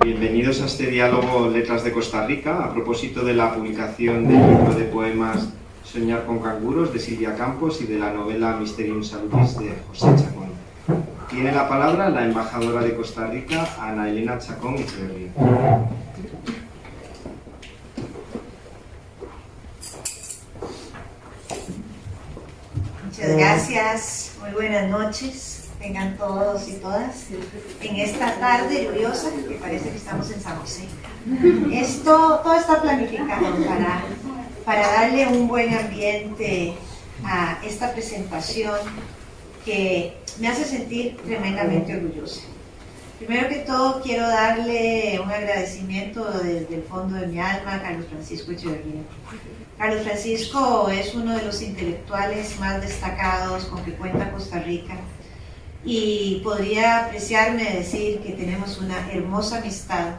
Bienvenidos a este diálogo Letras de Costa Rica, a propósito de la publicación del libro de poemas Soñar con canguros, de Silvia Campos, y de la novela Mysterium Salutis, de José Chacón. Tiene la palabra la embajadora de Costa Rica, Ana Elena Chacón Echeverría. Muchas gracias, muy buenas noches. Tengan todos y todas en esta tarde lluviosa, que parece que estamos en San José. Todo está planificado para darle un buen ambiente a esta presentación que me hace sentir tremendamente orgullosa. Primero que todo, quiero darle un agradecimiento desde el fondo de mi alma a Carlos Francisco Echeverría. Carlos Francisco es uno de los intelectuales más destacados con que cuenta Costa Rica, y podría apreciarme decir que tenemos una hermosa amistad,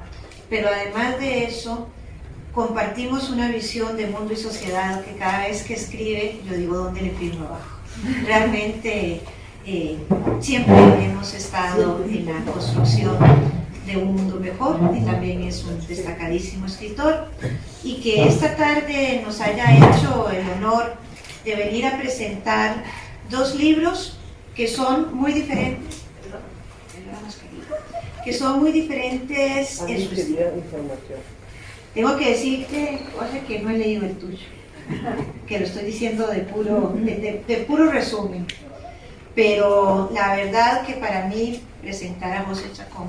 pero además de eso compartimos una visión de mundo y sociedad que cada vez que escribe yo digo, ¿dónde le firmo abajo? Realmente siempre hemos estado en la construcción de un mundo mejor, y también es un destacadísimo escritor, y que esta tarde nos haya hecho el honor de venir a presentar dos libros que son muy diferentes, en su estilo. Tengo que decirte, Jorge, que no he leído el tuyo, que lo estoy diciendo de puro resumen, pero la verdad que para mí presentar a José Chacón,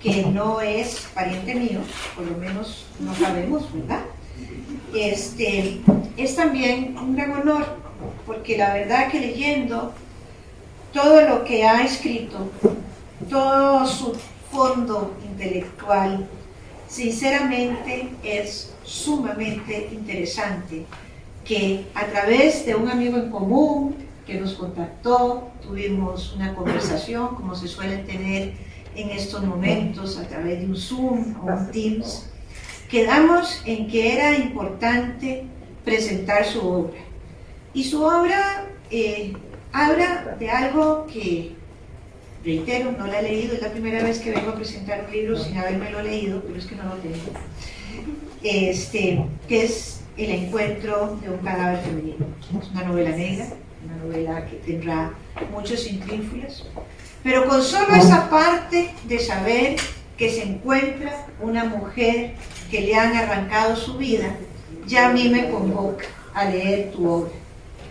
que no es pariente mío, por lo menos no sabemos, ¿verdad? Es también un gran honor, porque la verdad que leyendo todo lo que ha escrito, todo su fondo intelectual, sinceramente es sumamente interesante, que a través de un amigo en común que nos contactó, tuvimos una conversación, como se suele tener en estos momentos, a través de un Zoom o un Teams, quedamos en que era importante presentar su obra. Y su obra habla de algo que, reitero, no la he leído, es la primera vez que vengo a presentar un libro sin habérmelo leído, pero es que no lo tengo, que es El encuentro de un cadáver femenino. Es una novela negra, una novela que tendrá muchos intrínfulos, pero con solo esa parte de saber que se encuentra una mujer que le han arrancado su vida, ya a mí me convoca a leer tu obra,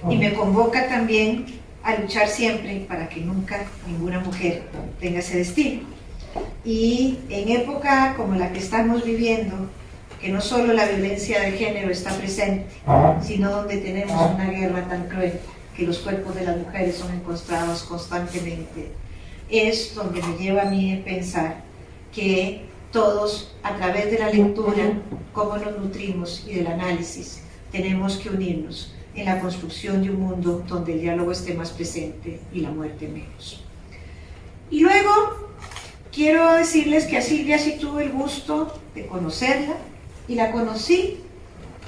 y me convoca también a luchar siempre para que nunca ninguna mujer tenga ese destino. Y en época como la que estamos viviendo, que no solo la violencia de género está presente, sino donde tenemos una guerra tan cruel, que los cuerpos de las mujeres son encontrados constantemente, es donde me lleva a mí a pensar que todos, a través de la lectura, cómo nos nutrimos, y del análisis, tenemos que unirnos en la construcción de un mundo donde el diálogo esté más presente y la muerte menos. Y luego quiero decirles que a Silvia sí tuve el gusto de conocerla, y la conocí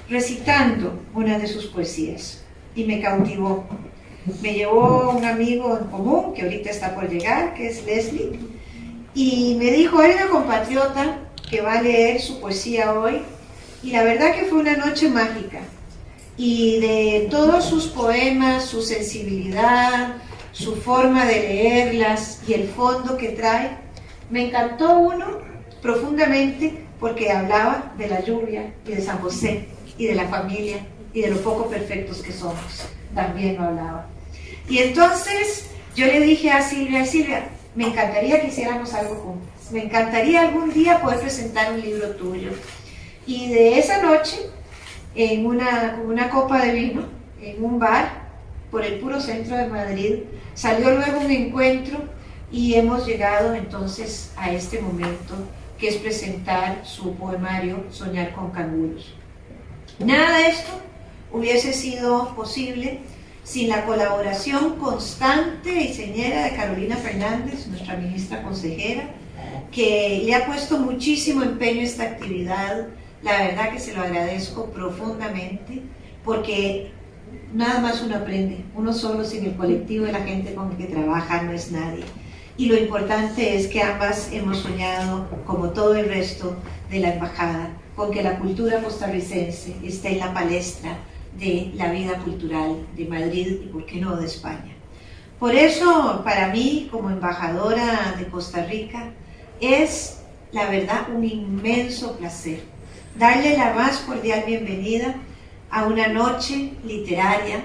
recitando una de sus poesías, y me cautivó. Me llevó un amigo en común, que ahorita está por llegar, que es Leslie, y me dijo, hay una compatriota que va a leer su poesía hoy, y la verdad que fue una noche mágica. Y de todos sus poemas, su sensibilidad, su forma de leerlas y el fondo que trae, me encantó uno profundamente, porque hablaba de la lluvia y de San José y de la familia y de lo poco perfectos que somos. También lo hablaba. Y entonces yo le dije a Silvia, me encantaría que hiciéramos algo juntas, me encantaría algún día poder presentar un libro tuyo. Y de esa noche, en una copa de vino, en un bar, por el puro centro de Madrid, salió luego un encuentro, y hemos llegado entonces a este momento, que es presentar su poemario Soñar con canguros. Nada de esto hubiese sido posible sin la colaboración constante y señera de Carolina Fernández, nuestra ministra consejera, que le ha puesto muchísimo empeño a esta actividad. La verdad que se lo agradezco profundamente, porque nada más uno aprende, uno solo sin el colectivo de la gente con el que trabaja no es nadie. y lo importante es que ambas hemos soñado, como todo el resto de la embajada, con que la cultura costarricense esté en la palestra de la vida cultural de Madrid y, por qué no, de España. Por eso, para mí, como embajadora de Costa Rica, es, la verdad, un inmenso placer darle la más cordial bienvenida a una noche literaria,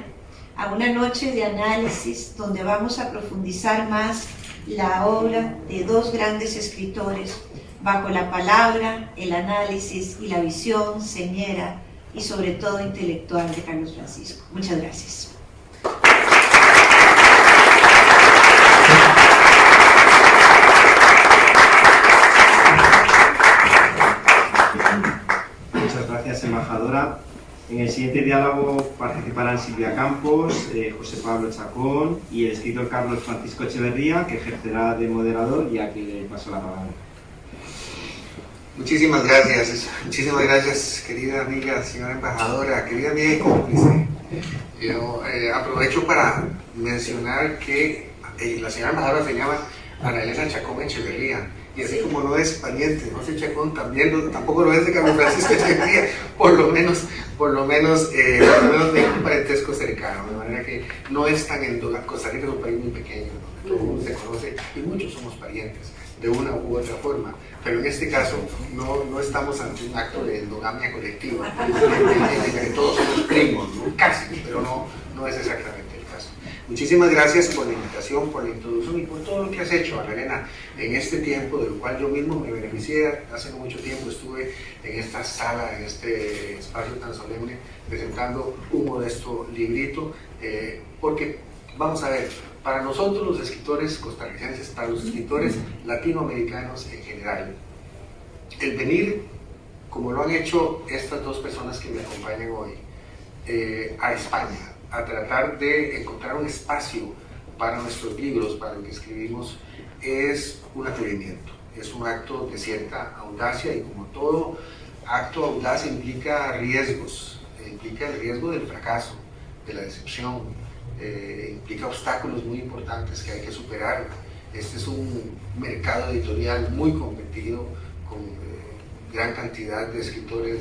a una noche de análisis donde vamos a profundizar más la obra de dos grandes escritores bajo la palabra, el análisis y la visión señera y sobre todo intelectual de Carlos Francisco. Muchas gracias. Muchas gracias, embajadora. En el siguiente diálogo participarán Silvia Campos, José Pablo Chacón y el escritor Carlos Francisco Echeverría, que ejercerá de moderador, y a quien le paso la palabra. Muchísimas gracias, querida amiga, señora embajadora, querida amiga y cómplice. Yo aprovecho para mencionar que la señora embajadora se llama Ana Elena Chacón Echeverría, y así como no es pariente, no sé, Chacón también, tampoco lo es de Carlos Francisco Echeverría, por lo menos de un parentesco cercano, de manera que no es tan endogámico. Costa Rica es un país muy pequeño, donde todo el mundo se conoce y muchos somos parientes de una u otra forma, pero en este caso no estamos ante un acto de endogamia colectiva, en que todos somos primos, ¿no? Casi, pero no es exactamente el caso. Muchísimas gracias por la invitación, por la introducción y por todo lo que has hecho, Ana Elena, en este tiempo del cual yo mismo me beneficié. Hace no mucho tiempo estuve en esta sala, en este espacio tan solemne, presentando un modesto librito, porque, vamos a ver, para nosotros los escritores costarricenses, para los escritores latinoamericanos en general, el venir, como lo han hecho estas dos personas que me acompañan hoy, a España, a tratar de encontrar un espacio para nuestros libros, para lo que escribimos, es un atrevimiento, es un acto de cierta audacia, y como todo acto audaz implica riesgos, implica el riesgo del fracaso, de la decepción, implica obstáculos muy importantes que hay que superar. Este es un mercado editorial muy competido, con gran cantidad de escritores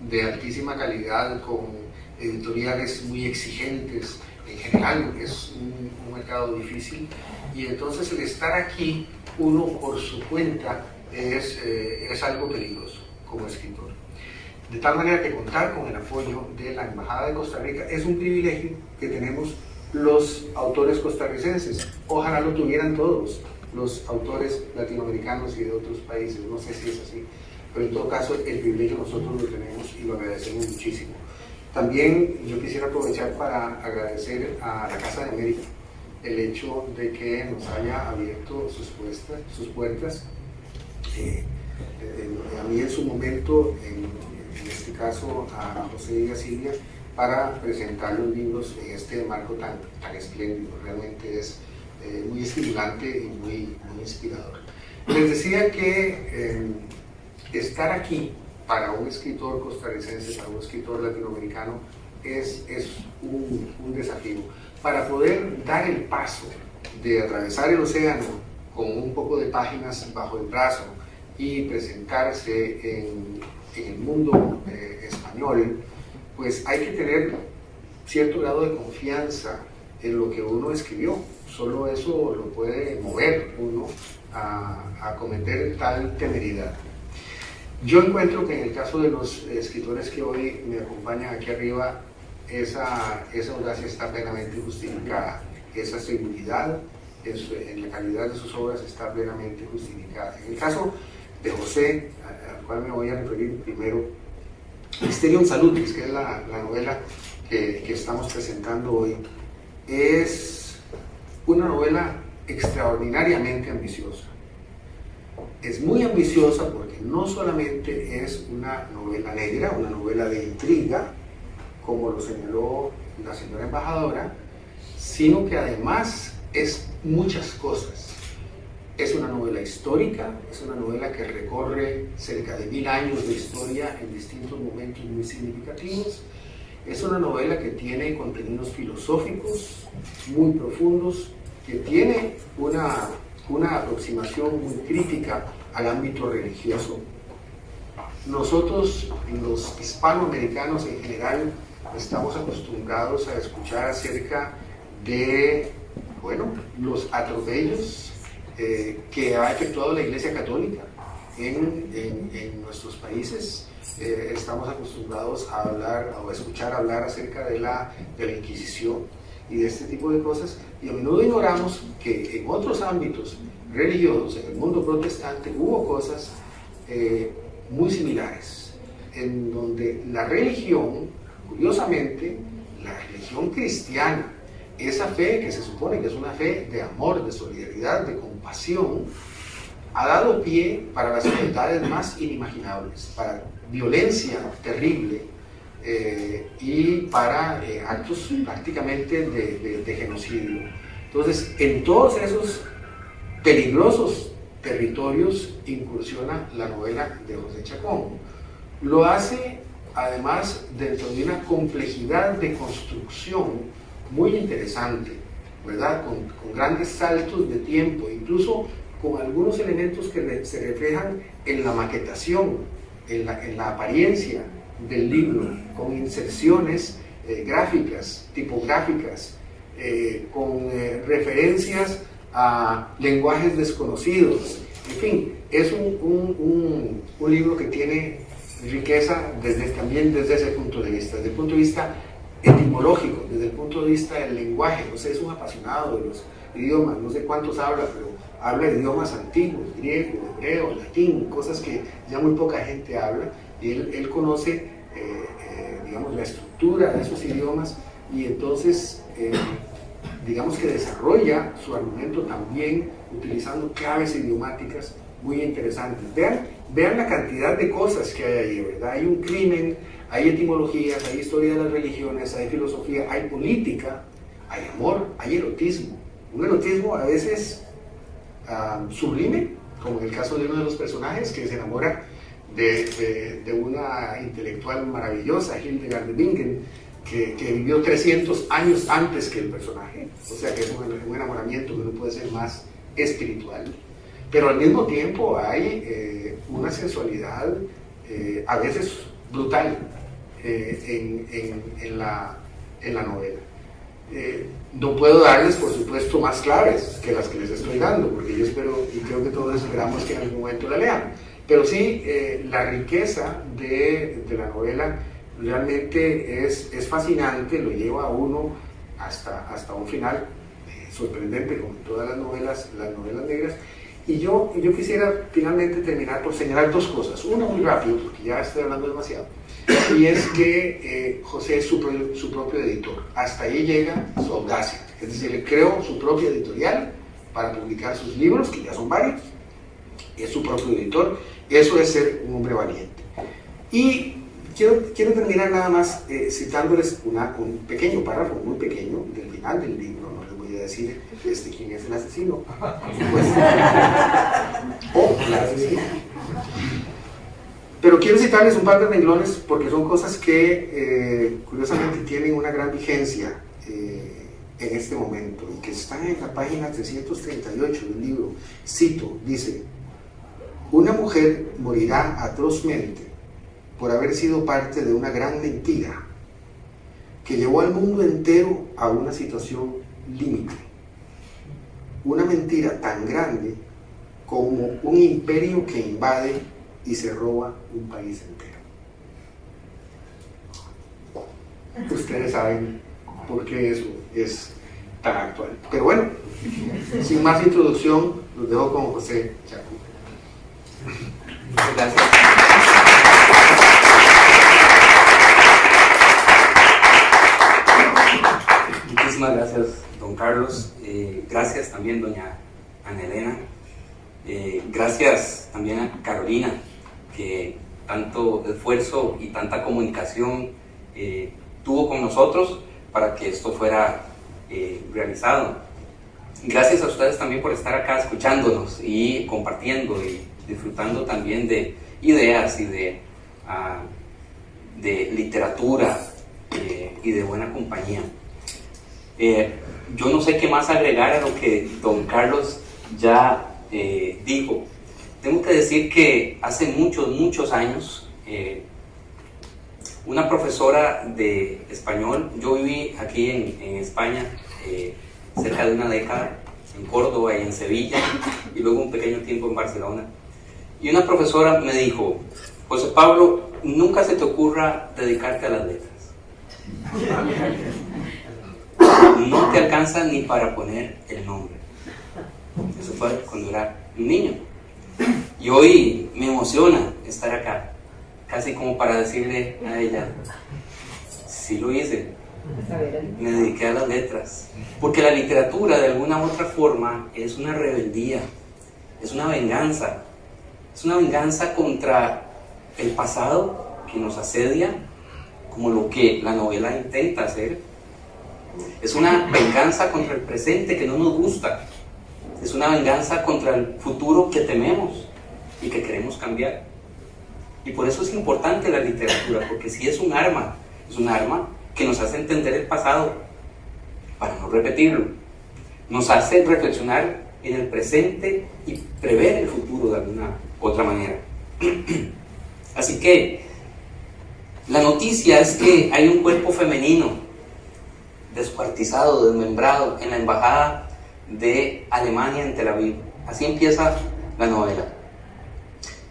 de altísima calidad, con editoriales muy exigentes. En general es un mercado difícil, y entonces el estar aquí uno por su cuenta es algo peligroso como escritor. De tal manera que contar con el apoyo de la Embajada de Costa Rica es un privilegio que tenemos los autores costarricenses. Ojalá lo tuvieran todos los autores latinoamericanos y de otros países, no sé si es así, pero en todo caso el privilegio nosotros lo tenemos y lo agradecemos muchísimo. También yo quisiera aprovechar para agradecer a la Casa de América el hecho de que nos haya abierto sus puertas. A mí en su momento, en este caso a José y a Silvia, para presentar los libros en este marco tan espléndido. Realmente es muy estimulante y muy inspirador. Les decía que estar aquí para un escritor costarricense, para un escritor latinoamericano, es un desafío. Para poder dar el paso de atravesar el océano con un poco de páginas bajo el brazo y presentarse en el mundo español, pues hay que tener cierto grado de confianza en lo que uno escribió. Solo eso lo puede mover uno a cometer tal temeridad. Yo encuentro que en el caso de los escritores que hoy me acompañan aquí arriba, esa audacia está plenamente justificada, esa seguridad en la calidad de sus obras está plenamente justificada. En el caso de José, al cual me voy a referir primero, Mysterium Salutis, que es la novela que estamos presentando hoy, es una novela extraordinariamente ambiciosa. Es muy ambiciosa porque no solamente es una novela negra, una novela de intriga, como lo señaló la señora embajadora, sino que además es muchas cosas. Es una novela histórica, es una novela que recorre cerca de 1000 años de historia en distintos momentos muy significativos. Es una novela que tiene contenidos filosóficos muy profundos, que tiene una una aproximación muy crítica al ámbito religioso. Nosotros, los hispanoamericanos en general, estamos acostumbrados a escuchar acerca de, bueno, los atropellos que ha efectuado la Iglesia Católica en nuestros países. Estamos acostumbrados a hablar o a escuchar hablar acerca de la Inquisición y de este tipo de cosas, y a menudo ignoramos que en otros ámbitos religiosos, en el mundo protestante, hubo cosas muy similares, en donde la religión, curiosamente, la religión cristiana, esa fe que se supone que es una fe de amor, de solidaridad, de compasión, ha dado pie para las crueldades más inimaginables, para violencia terrible y para actos prácticamente de genocidio. Entonces, en todos esos peligrosos territorios incursiona la novela de José Chacón. Lo hace además dentro de una complejidad de construcción muy interesante, ¿verdad? Con grandes saltos de tiempo, incluso con algunos elementos que se reflejan en la maquetación, en la apariencia del libro, con inserciones gráficas, tipográficas, con referencias a lenguajes desconocidos. En fin, es un libro que tiene riqueza también desde ese punto de vista, desde el punto de vista etimológico, desde el punto de vista del lenguaje. No sé, es un apasionado de los idiomas, no sé cuántos habla, pero habla de idiomas antiguos, griego, hebreo, latín, cosas que ya muy poca gente habla, y él conoce, digamos, la estructura de esos idiomas, y entonces, digamos que desarrolla su argumento también utilizando claves idiomáticas muy interesantes. Vean la cantidad de cosas que hay ahí, ¿verdad? Hay un crimen, hay etimologías, hay historia de las religiones, hay filosofía, hay política, hay amor, hay erotismo. Un erotismo a veces sublime, como en el caso de uno de los personajes que se enamora de una intelectual maravillosa, Hildegard de Bingen, que vivió 300 años antes que el personaje, o sea que es un enamoramiento que no puede ser más espiritual, pero al mismo tiempo hay una sensualidad a veces brutal en la novela. No puedo darles, por supuesto, más claves que las que les estoy dando, porque yo espero y creo que todos esperamos que en algún momento la lean, pero sí, la riqueza de la novela realmente es fascinante, lo lleva a uno hasta un final sorprendente, como en todas las novelas negras. Y yo quisiera finalmente terminar por señalar dos cosas. Una muy rápido, porque ya estoy hablando demasiado, y es que José es su propio editor. Hasta ahí llega su audacia, es decir, él creó su propia editorial para publicar sus libros, que ya son varios, es su propio editor. Eso es ser un hombre valiente. Y quiero terminar nada más citándoles un pequeño párrafo, muy pequeño, del final del libro. No les voy a decir quién es el asesino, pues, o la asesina. Pero quiero citarles un par de renglones porque son cosas que curiosamente tienen una gran vigencia en este momento y que están en la página 338 del libro. Cito, dice: una mujer morirá atrozmente por haber sido parte de una gran mentira que llevó al mundo entero a una situación límite. Una mentira tan grande como un imperio que invade y se roba un país entero. Ustedes saben por qué eso es tan actual. Pero bueno, sin más introducción, los dejo con José Chacón. Muchas gracias. Muchísimas gracias, don Carlos. Gracias también, doña Ana Elena. Gracias también a Carolina, que tanto esfuerzo y tanta comunicación tuvo con nosotros para que esto fuera realizado. Gracias a ustedes también por estar acá escuchándonos y compartiendo y disfrutando también de ideas y de literatura y de buena compañía. Yo no sé qué más agregar a lo que don Carlos ya dijo. Tengo que decir que hace muchos años, una profesora de español, yo viví aquí en España cerca de una década, en Córdoba y en Sevilla, y luego un pequeño tiempo en Barcelona. Y una profesora me dijo: José Pablo, nunca se te ocurra dedicarte a las letras. No te alcanza ni para poner el nombre. Eso fue cuando era un niño. Y hoy me emociona estar acá, casi como para decirle a ella: sí lo hice, me dediqué a las letras. Porque la literatura, de alguna u otra forma, es una rebeldía, es una venganza. Es una venganza contra el pasado que nos asedia, como lo que la novela intenta hacer. Es una venganza contra el presente que no nos gusta. Es una venganza contra el futuro que tememos y que queremos cambiar. Y por eso es importante la literatura, porque sí es un arma que nos hace entender el pasado para no repetirlo. Nos hace reflexionar en el presente y prever el futuro de alguna otra manera. Así que la noticia es que hay un cuerpo femenino descuartizado, desmembrado en la embajada de Alemania en Tel Aviv. Así empieza la novela.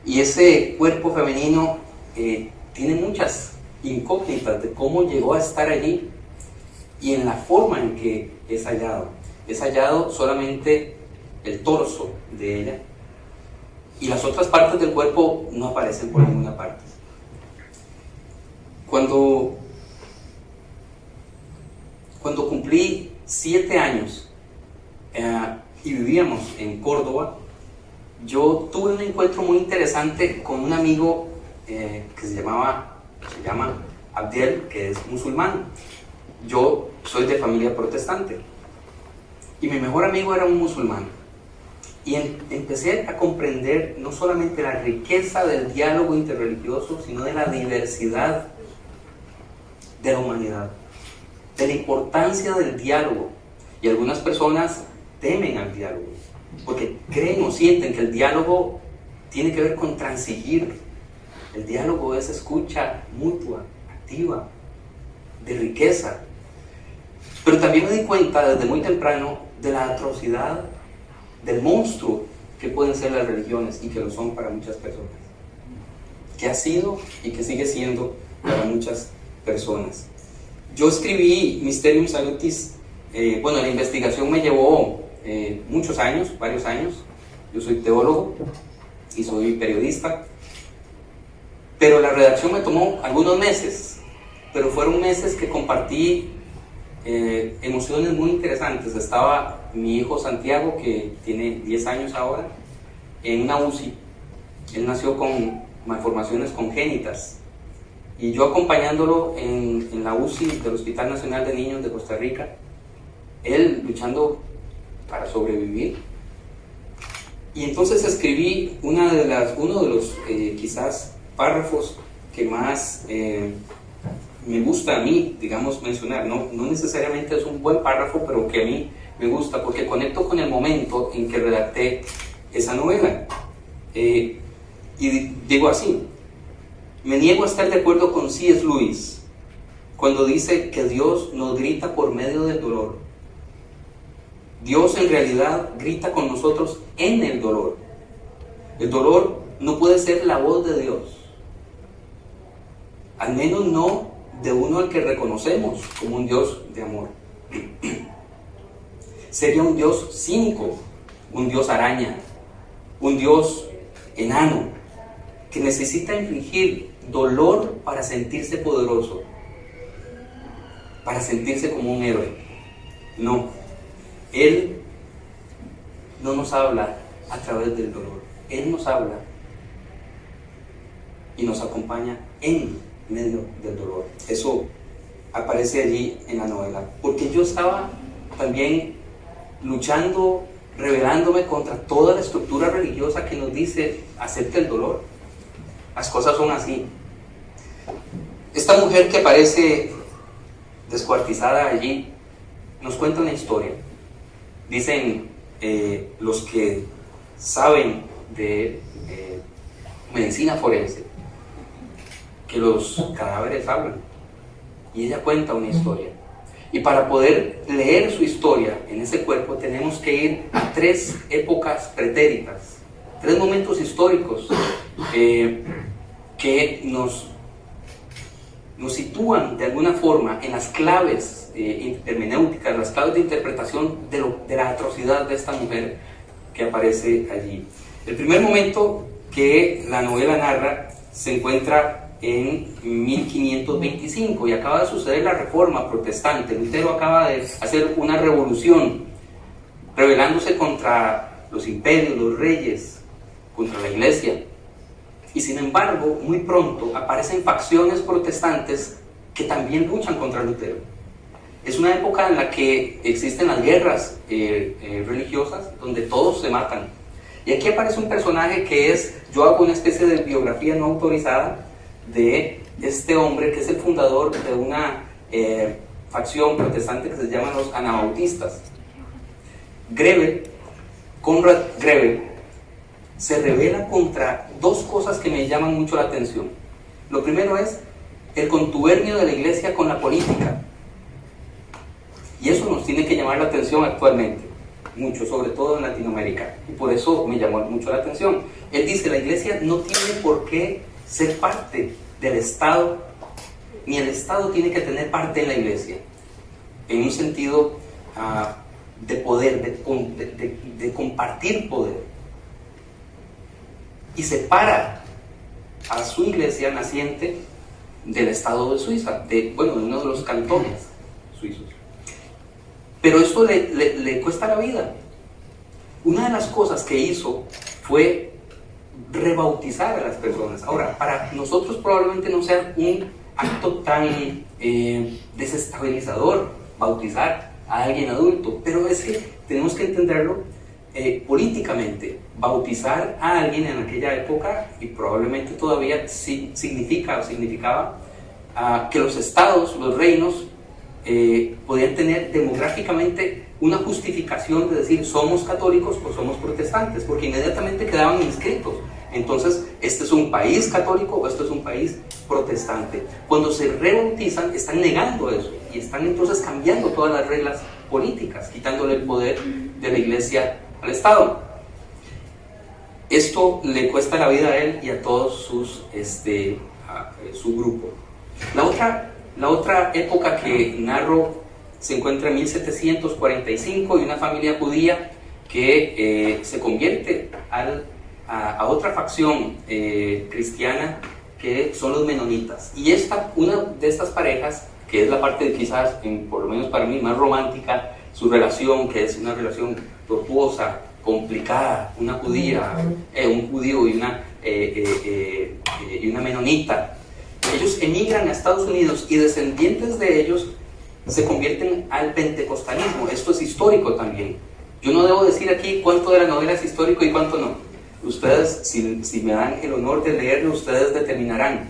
Y ese cuerpo femenino tiene muchas incógnitas de cómo llegó a estar allí y en la forma en que es hallado. Es hallado solamente el torso de ella y las otras partes del cuerpo no aparecen por ninguna parte. Cuando cumplí 7 años y vivíamos en Córdoba, yo tuve un encuentro muy interesante con un amigo que se llama Abdiel, que es musulmán. Yo soy de familia protestante y mi mejor amigo era un musulmán. Y empecé a comprender no solamente la riqueza del diálogo interreligioso, sino de la diversidad de la humanidad, de la importancia del diálogo. Y algunas personas temen al diálogo, porque creen o sienten que el diálogo tiene que ver con transigir. El diálogo es escucha mutua, activa, de riqueza. Pero también me di cuenta desde muy temprano de la atrocidad, del monstruo que pueden ser las religiones y que lo son para muchas personas, que ha sido y que sigue siendo para muchas personas. Yo escribí Mysterium Salutis, la investigación me llevó muchos años, varios años. Yo soy teólogo y soy periodista, pero la redacción me tomó algunos meses, pero fueron meses que compartí emociones muy interesantes. Estaba mi hijo Santiago, que tiene 10 años ahora, en una UCI. Él nació con malformaciones congénitas y yo acompañándolo en la UCI del Hospital Nacional de Niños de Costa Rica, él luchando para sobrevivir. Y entonces escribí uno de los quizás párrafos que más me gusta a mí, digamos, mencionar. No necesariamente es un buen párrafo, pero que a mí me gusta porque conecto con el momento en que redacté esa novela. Y digo así: me niego a estar de acuerdo con C.S. Lewis cuando dice que Dios nos grita por medio del dolor. Dios en realidad grita con nosotros en el dolor. El dolor no puede ser la voz de Dios, al menos no de uno al que reconocemos como un Dios de amor. Sería un Dios cínico, un Dios araña, un Dios enano, que necesita infligir dolor para sentirse poderoso, para sentirse como un héroe. No, Él no nos habla a través del dolor, Él nos habla y nos acompaña en medio del dolor. Eso aparece allí en la novela, porque yo estaba también luchando, rebelándome contra toda la estructura religiosa que nos dice acepta el dolor. Las cosas son así. Esta mujer que aparece descuartizada allí nos cuenta una historia. Dicen los que saben de medicina forense, que los cadáveres hablan, y ella cuenta una historia. Y para poder leer su historia en ese cuerpo tenemos que ir a 3 épocas pretéritas, 3 momentos históricos que nos sitúan de alguna forma en las claves hermenéuticas, las claves de interpretación de la atrocidad de esta mujer que aparece allí. El primer momento que la novela narra se encuentra en 1525 y acaba de suceder la Reforma Protestante. Lutero acaba de hacer una revolución rebelándose contra los imperios, los reyes, contra la iglesia. Y sin embargo, muy pronto aparecen facciones protestantes que también luchan contra Lutero. Es una época en la que existen las guerras religiosas, donde todos se matan. Y aquí aparece un personaje que yo hago una especie de biografía no autorizada de este hombre que es el fundador de una facción protestante que se llama los Anabautistas. Conrad Grebel, se rebela contra 2 cosas que me llaman mucho la atención. Lo primero es el contubernio de la iglesia con la política, y eso nos tiene que llamar la atención actualmente, mucho, sobre todo en Latinoamérica, y por eso me llamó mucho la atención. Él dice: la iglesia no tiene por qué ser parte del Estado, ni el Estado tiene que tener parte en la iglesia, en un sentido de poder, de compartir poder, y separa a su iglesia naciente del Estado de Suiza, de uno de los cantones suizos. Pero esto le cuesta la vida. Una de las cosas que hizo fue rebautizar a las personas. Ahora, para nosotros probablemente no sea un acto tan desestabilizador bautizar a alguien adulto, pero es que tenemos que entenderlo políticamente. Bautizar a alguien en aquella época, y probablemente todavía significaba que los estados, los reinos, podían tener demográficamente una justificación de decir somos católicos o somos protestantes, porque inmediatamente quedaban inscritos. Entonces, este es un país católico o este es un país protestante. Cuando se rebautizan, están negando eso y están entonces cambiando todas las reglas políticas, quitándole el poder de la iglesia al Estado. Esto le cuesta la vida a él y a todos su grupo. La otra época que narro se encuentra en 1745 y una familia judía que se convierte a otra facción cristiana, que son los menonitas. Y una de estas parejas, que es la parte quizás, por lo menos para mí, más romántica, su relación, que es una relación tortuosa, complicada, una judía, un judío y una menonita. Ellos emigran a Estados Unidos y descendientes de ellos se convierten al pentecostalismo. Esto es histórico también. Yo no debo decir aquí cuánto de la novela es histórico y cuánto no. Ustedes, si me dan el honor de leerlo, ustedes determinarán.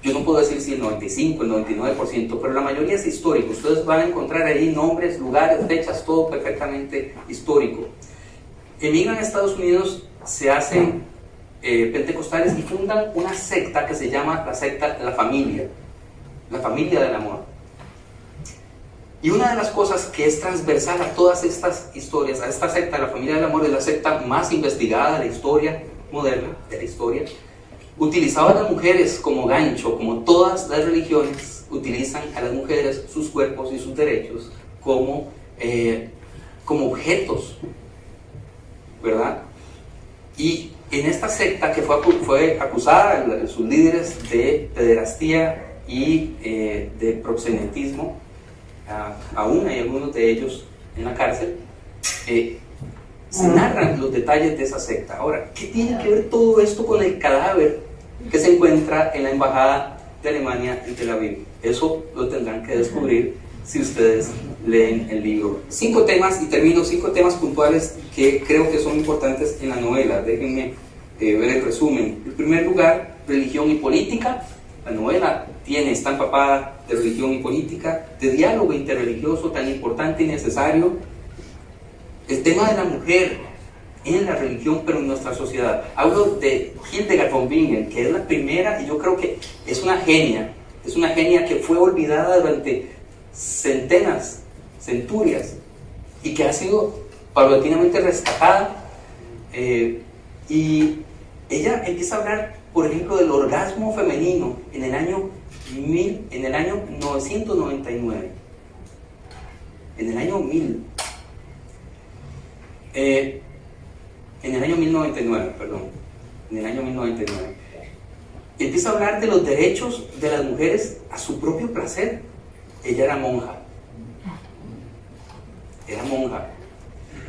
Yo no puedo decir si el 95, el 99%, pero la mayoría es histórico. Ustedes van a encontrar ahí nombres, lugares, fechas, todo perfectamente histórico. Emigran a Estados Unidos, se hacen pentecostales y fundan una secta que se llama la secta de la familia del amor. Y una de las cosas que es transversal a todas estas historias, a esta secta de la familia del amor, es la secta más investigada de la historia moderna, de la historia. Utilizaba a las mujeres como gancho, como todas las religiones utilizan a las mujeres, sus cuerpos y sus derechos como objetos, ¿verdad? Y en esta secta que fue acusada, sus líderes, de pederastía y de proxenetismo, aún hay algunos de ellos en la cárcel, se narran los detalles de esa secta. Ahora, ¿qué tiene que ver todo esto con el cadáver que se encuentra en la embajada de Alemania en Tel Aviv? Eso lo tendrán que descubrir si ustedes leen el libro. 5 temas, y termino, 5 temas puntuales que creo que son importantes en la novela. Déjenme ver el resumen. En primer lugar, religión y política. La novela está empapada de religión y política, de diálogo interreligioso tan importante y necesario. el tema de la mujer en la religión, pero en nuestra sociedad. Hablo de Hildegard von Bingen, que es la primera, y yo creo que es una genia que fue olvidada durante centurias, y que ha sido paulatinamente rescatada. Y ella empieza a hablar, por ejemplo, del orgasmo femenino en el año 999. En el año 1000. En el año 1099, perdón. En el año 1099. Empieza a hablar de los derechos de las mujeres a su propio placer. Ella era monja.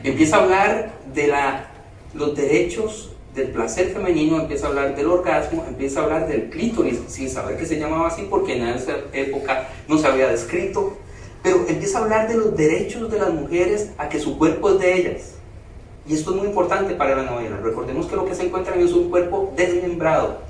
Empieza a hablar de los derechos del placer femenino, empieza a hablar del orgasmo, empieza a hablar del clítoris, sin saber que se llamaba así porque en esa época no se había descrito, pero empieza a hablar de los derechos de las mujeres a que su cuerpo es de ellas. Y esto es muy importante para la novela. Recordemos que lo que se encuentran es un cuerpo desmembrado.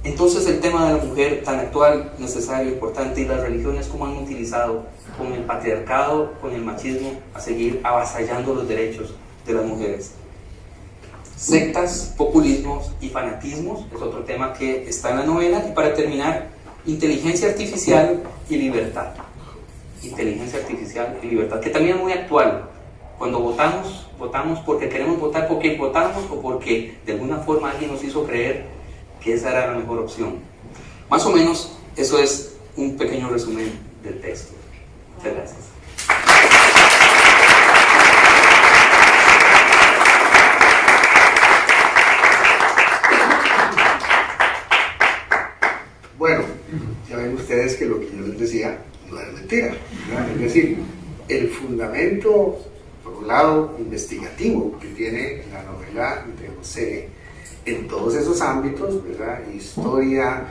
Entonces el tema de la mujer, tan actual, necesario, importante, y las religiones como han utilizado con el patriarcado, con el machismo, a seguir avasallando los derechos de las mujeres. Sectas, populismos y fanatismos es otro tema que está en la novela. Y para terminar, inteligencia artificial y libertad. Inteligencia artificial y libertad, que también es muy actual. Cuando votamos porque queremos votar por quien votamos o porque de alguna forma alguien nos hizo creer que esa era la mejor opción. Más o menos, eso es un pequeño resumen del texto. Muchas gracias. Bueno, ya ven ustedes que lo que yo les decía no era mentira, ¿verdad? Es decir, el fundamento, por un lado, investigativo que tiene la novela de José en todos esos ámbitos, ¿verdad? Historia,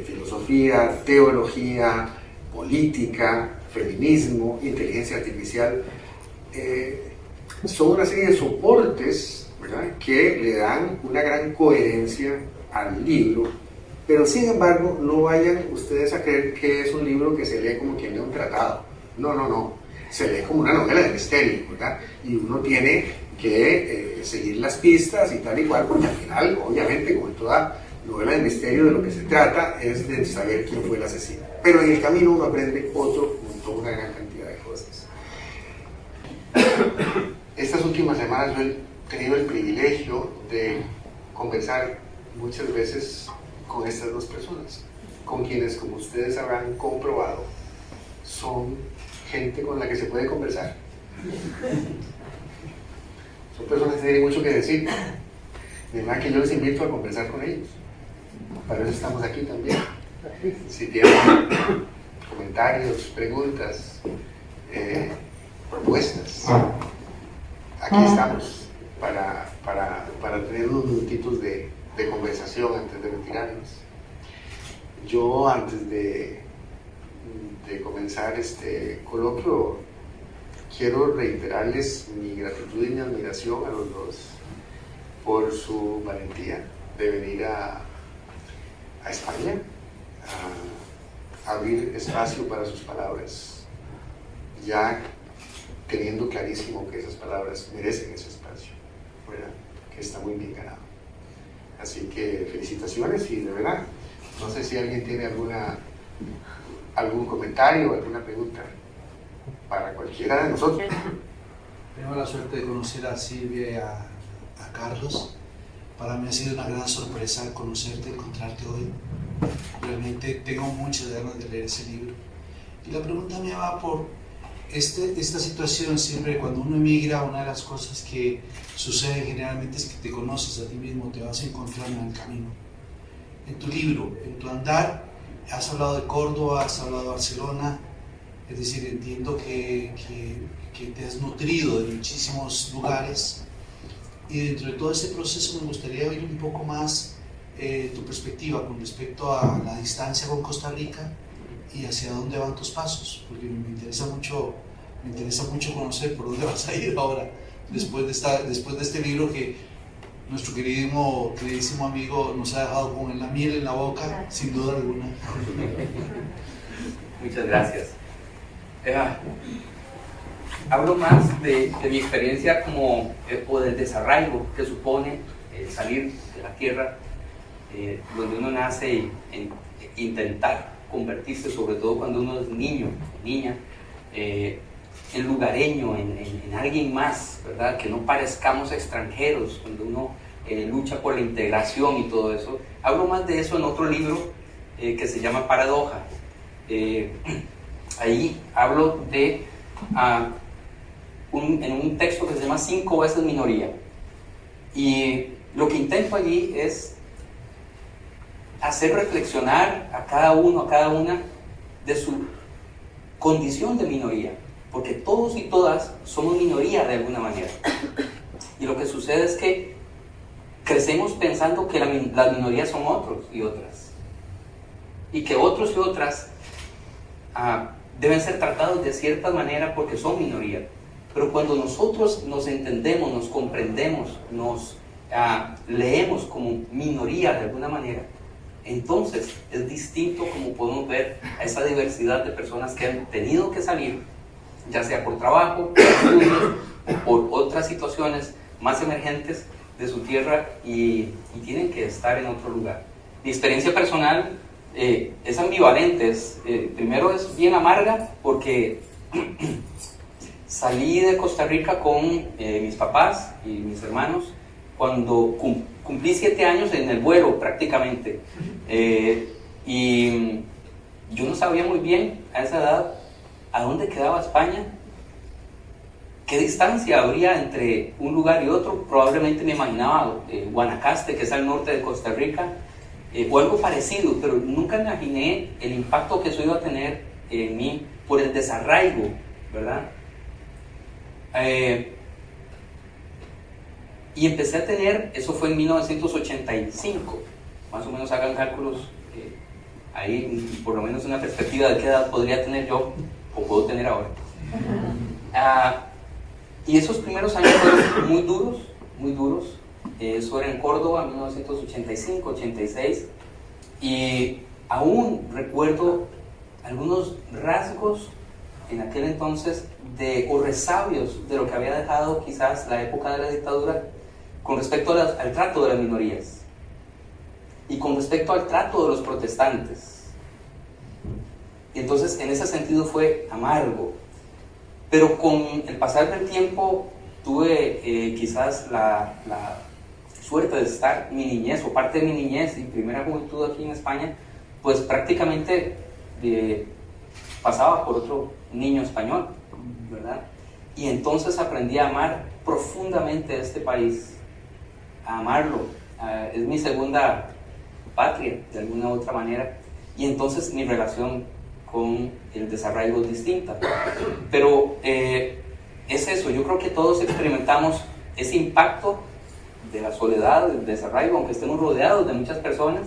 filosofía, teología, política, feminismo, inteligencia artificial, son una serie de soportes, ¿verdad?, que le dan una gran coherencia al libro, pero sin embargo no vayan ustedes a creer que es un libro que se lee como quien lee un tratado. No, se lee como una novela de misterio, ¿verdad? Y uno tiene que seguir las pistas y tal y cual, porque al final, obviamente, como en toda novela de misterio, de lo que se trata es de saber quién fue el asesino. Pero en el camino uno aprende una gran cantidad de cosas. Estas últimas semanas yo he tenido el privilegio de conversar muchas veces con estas dos personas, con quienes, como ustedes habrán comprobado, son gente con la que se puede conversar. Son personas que tienen mucho que decir. De verdad que yo les invito a conversar con ellos. Para eso estamos aquí también. Si tienen comentarios, preguntas, propuestas, aquí estamos para tener unos minutitos de conversación antes de retirarnos. Yo, antes de comenzar este coloquio, quiero reiterarles mi gratitud y mi admiración a los dos por su valentía de venir a España, a abrir espacio para sus palabras, ya teniendo clarísimo que esas palabras merecen ese espacio, ¿verdad?, que está muy bien ganado. Así que felicitaciones, y de verdad, no sé si alguien tiene algún comentario o alguna pregunta para cualquiera de nosotros. Tengo la suerte de conocer a Silvia y a Carlos. Para mí ha sido una gran sorpresa conocerte, encontrarte hoy. Realmente tengo muchas ganas de leer ese libro. Y la pregunta me va por esta situación. Siempre cuando uno emigra, una de las cosas que sucede generalmente es que te conoces a ti mismo, te vas encontrando en el camino. En tu libro, en tu andar, has hablado de Córdoba, has hablado de Barcelona, es decir, entiendo que te has nutrido de muchísimos lugares, y dentro de todo ese proceso me gustaría oír un poco más tu perspectiva con respecto a la distancia con Costa Rica y hacia dónde van tus pasos, porque me interesa mucho conocer por dónde vas a ir ahora, después de este libro que nuestro queridísimo amigo nos ha dejado con la miel en la boca, sin duda alguna. Muchas gracias. hablo más de mi experiencia como, o del desarraigo que supone salir de la tierra donde uno nace y intentar convertirse, sobre todo cuando uno es niño, niña, en lugareño, en alguien más, ¿verdad? Que no parezcamos extranjeros, cuando uno lucha por la integración y todo eso. Hablo más de eso en otro libro que se llama Paradoja. Ahí hablo de, en un texto que se llama 5 veces minoría. Y lo que intento allí es hacer reflexionar a cada uno, a cada una, de su condición de minoría. Porque todos y todas somos minoría de alguna manera. Y lo que sucede es que crecemos pensando que las minorías son otros y otras. Y que otros y otras deben ser tratados de cierta manera porque son minoría. Pero cuando nosotros nos entendemos, nos comprendemos, nos leemos como minoría de alguna manera, entonces es distinto como podemos ver a esa diversidad de personas que han tenido que salir, ya sea por trabajo, por estudios o por otras situaciones más emergentes de su tierra y tienen que estar en otro lugar. Mi experiencia personal es ambivalente. Primero es bien amarga porque salí de Costa Rica con mis papás y mis hermanos cuando cumplí 7 años en el vuelo prácticamente, y yo no sabía muy bien a esa edad a dónde quedaba España, qué distancia habría entre un lugar y otro. Probablemente me imaginaba Guanacaste, que es al norte de Costa Rica, o algo parecido, pero nunca imaginé el impacto que eso iba a tener en mí por el desarraigo, ¿verdad? Y empecé a tener, eso fue en 1985, más o menos hagan cálculos, ahí por lo menos una perspectiva de qué edad podría tener yo, o puedo tener ahora. Y esos primeros años fueron muy duros. Eso era en Córdoba, 1985, 86, y aún recuerdo algunos rasgos en aquel entonces o resabios de lo que había dejado quizás la época de la dictadura con respecto al trato de las minorías y con respecto al trato de los protestantes. Y entonces en ese sentido fue amargo, pero con el pasar del tiempo tuve quizás la suerte de estar mi niñez o parte de mi niñez y primera juventud aquí en España, pues prácticamente pasaba por otro niño español, ¿verdad? Y entonces aprendí a amar profundamente este país, a amarlo. Es mi segunda patria, de alguna u otra manera, y entonces mi relación con el desarraigo es distinta. Pero es eso, yo creo que todos experimentamos ese impacto de la soledad, del desarraigo, aunque estemos rodeados de muchas personas,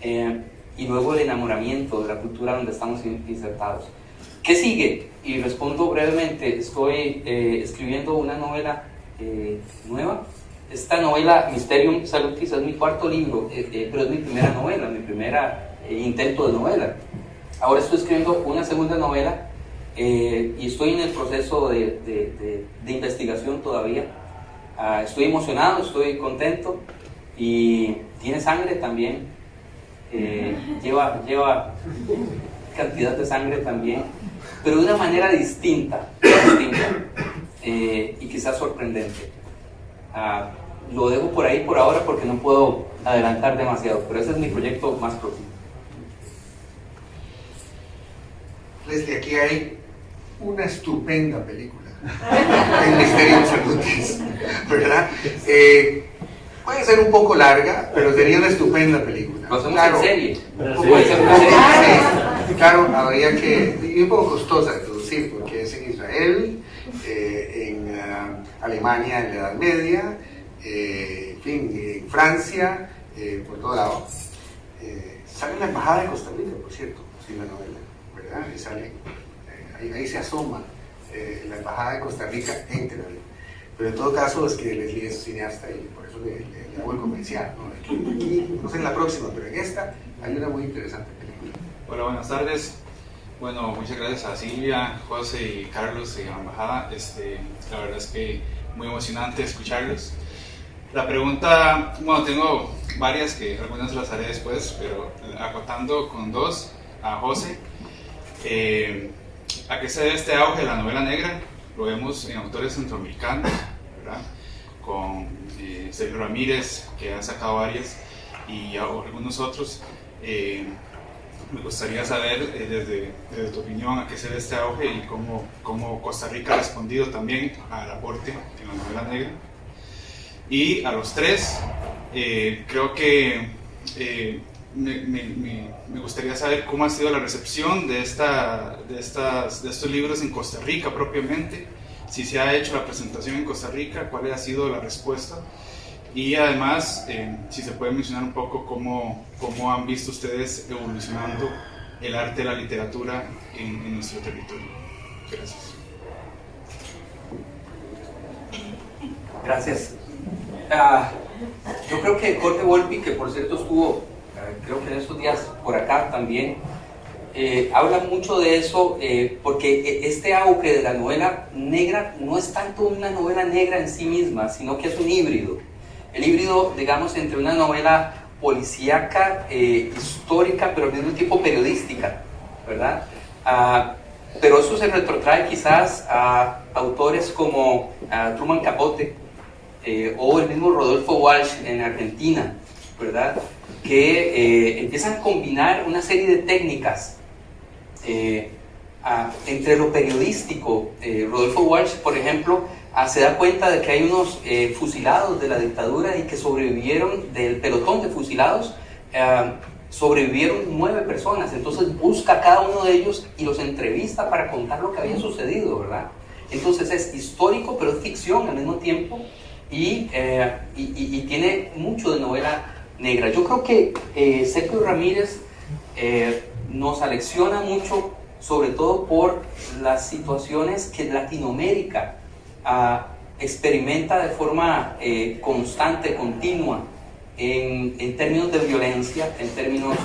y luego el enamoramiento de la cultura donde estamos insertados. ¿Qué sigue? Y respondo brevemente. Estoy escribiendo una novela nueva. Esta novela, Mysterium Salutis, es mi 4º libro, pero es mi primera novela, mi primera intento de novela. Ahora estoy escribiendo una segunda novela y estoy en el proceso de investigación todavía. Estoy emocionado, estoy contento y tiene sangre también. Lleva cantidad de sangre también, pero de una manera distinta y quizás sorprendente. Lo dejo por ahí por ahora porque no puedo adelantar demasiado, pero ese es mi proyecto más próximo. Leslie, aquí hay una estupenda película, El Mysterium Salutis, ¿verdad? Puede ser un poco larga, pero sería una estupenda película. Lo hacemos claro, en serie. Puede ser una serie. Sí, claro, habría que, y un poco costosa de producir, porque es en Israel, en Alemania en la Edad Media, en fin, en Francia, por todo lado. Sale en la Embajada de Costa Rica, por cierto, en la novela, ¿verdad? Y sale, ahí se asoma la Embajada de Costa Rica en Tel Aviv. Pero en todo caso es que Leslie es cineasta y por eso le hago el comercial, ¿no? Aquí, no sé en la próxima, pero en esta hay una muy interesante película. Hola, buenas tardes. Bueno, muchas gracias a Silvia, José y Carlos y a la embajada. La verdad es que muy emocionante escucharlos. La pregunta, bueno, tengo varias que algunas las haré después, pero acotando con dos a José. ¿A qué se debe este auge de la novela negra? Lo vemos en autores centroamericanos, ¿verdad? Con Sergio Ramírez, que ha sacado varias, y algunos otros. Me gustaría saber, desde tu opinión, a qué se debe este auge y cómo Costa Rica ha respondido también al aporte en la novela negra. Y a los tres, creo que me gustaría saber cómo ha sido la recepción de estos libros en Costa Rica propiamente, si se ha hecho la presentación en Costa Rica, cuál ha sido la respuesta, y además si se puede mencionar un poco cómo han visto ustedes evolucionando el arte de la literatura en nuestro territorio. Gracias. Gracias. Yo creo que Jorge Volpi, que por cierto estuvo, creo que en estos días por acá también, habla mucho de eso, porque este auge de la novela negra no es tanto una novela negra en sí misma, sino que es un híbrido. El híbrido, digamos, entre una novela policíaca, histórica, pero al mismo tiempo periodística, ¿verdad? Pero eso se retrotrae quizás a autores como Truman Capote, o el mismo Rodolfo Walsh en Argentina, ¿verdad? Que empiezan a combinar una serie de técnicas entre lo periodístico. Rodolfo Walsh, por ejemplo, se da cuenta de que hay unos fusilados de la dictadura y que sobrevivieron del pelotón de fusilados, sobrevivieron 9 personas. Entonces busca a cada uno de ellos y los entrevista para contar lo que había sucedido, ¿verdad? Entonces es histórico, pero es ficción al mismo tiempo. Y tiene mucho de novela negra. Yo creo que Sergio Ramírez nos alecciona mucho, sobre todo por las situaciones que Latinoamérica experimenta de forma constante, continua, en términos de violencia, en términos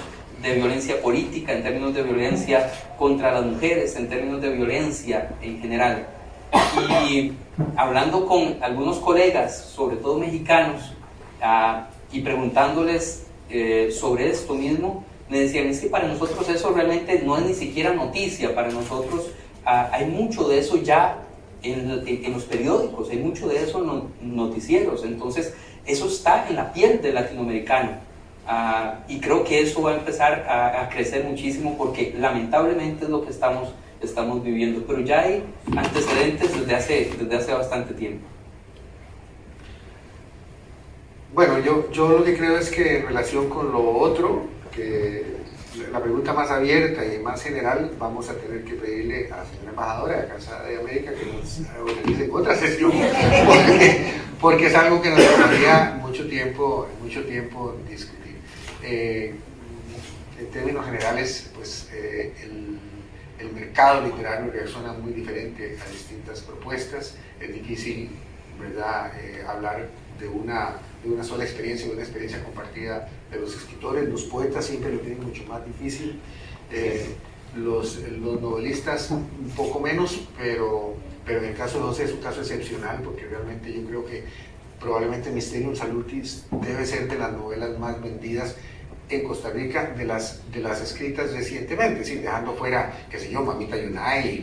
de violencia política, en términos de violencia contra las mujeres, en términos de violencia en general. Y hablando con algunos colegas, sobre todo mexicanos, y preguntándoles sobre esto mismo, me decían, es que para nosotros eso realmente no es ni siquiera noticia, para nosotros hay mucho de eso ya en los periódicos, hay mucho de eso en noticieros, entonces eso está en la piel del latinoamericano. Y creo que eso va a empezar a crecer muchísimo, porque lamentablemente es lo que estamos viviendo, pero ya hay antecedentes desde hace bastante tiempo. Bueno, yo lo que creo es que en relación con lo otro, que la pregunta más abierta y más general, vamos a tener que pedirle a la señora embajadora de Casa de América que nos organice otra sesión, porque es algo que nos tomaría mucho tiempo discutir. En términos generales, pues el mercado literario reacciona muy diferente a distintas propuestas. Es difícil, ¿verdad?, hablar de una sola experiencia, de una experiencia compartida de los escritores. Los poetas siempre lo tienen mucho más difícil, los novelistas un poco menos, pero en el caso de José es un caso excepcional, porque realmente yo creo que probablemente Mysterium Salutis debe ser de las novelas más vendidas en Costa Rica, de las escritas recientemente, ¿sí? Dejando fuera, qué sé yo, Mamita Yunay y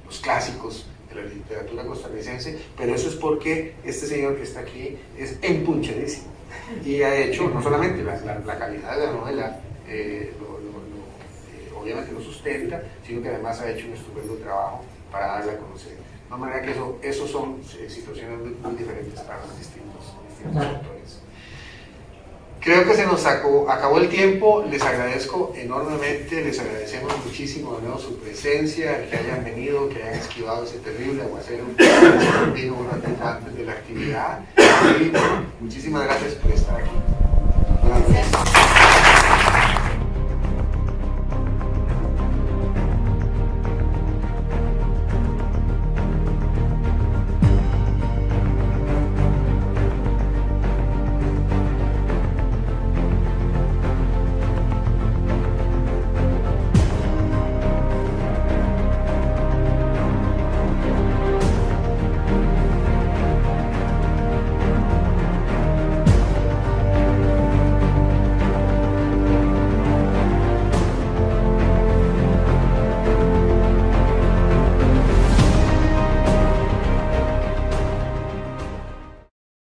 los clásicos de la literatura costarricense, pero eso es porque este señor que está aquí es empunchadísimo y ha hecho no solamente la calidad de la novela, obviamente lo sustenta, sino que además ha hecho un estupendo trabajo para darla a conocer. De manera que eso son situaciones muy diferentes para los distintos autores. Creo que se nos acabó el tiempo. Les agradezco enormemente, les agradecemos muchísimo de nuevo su presencia, que hayan venido, que hayan esquivado ese terrible aguacero que vino un ratito antes de la actividad. Y muchísimas gracias por estar aquí. Buenas noches.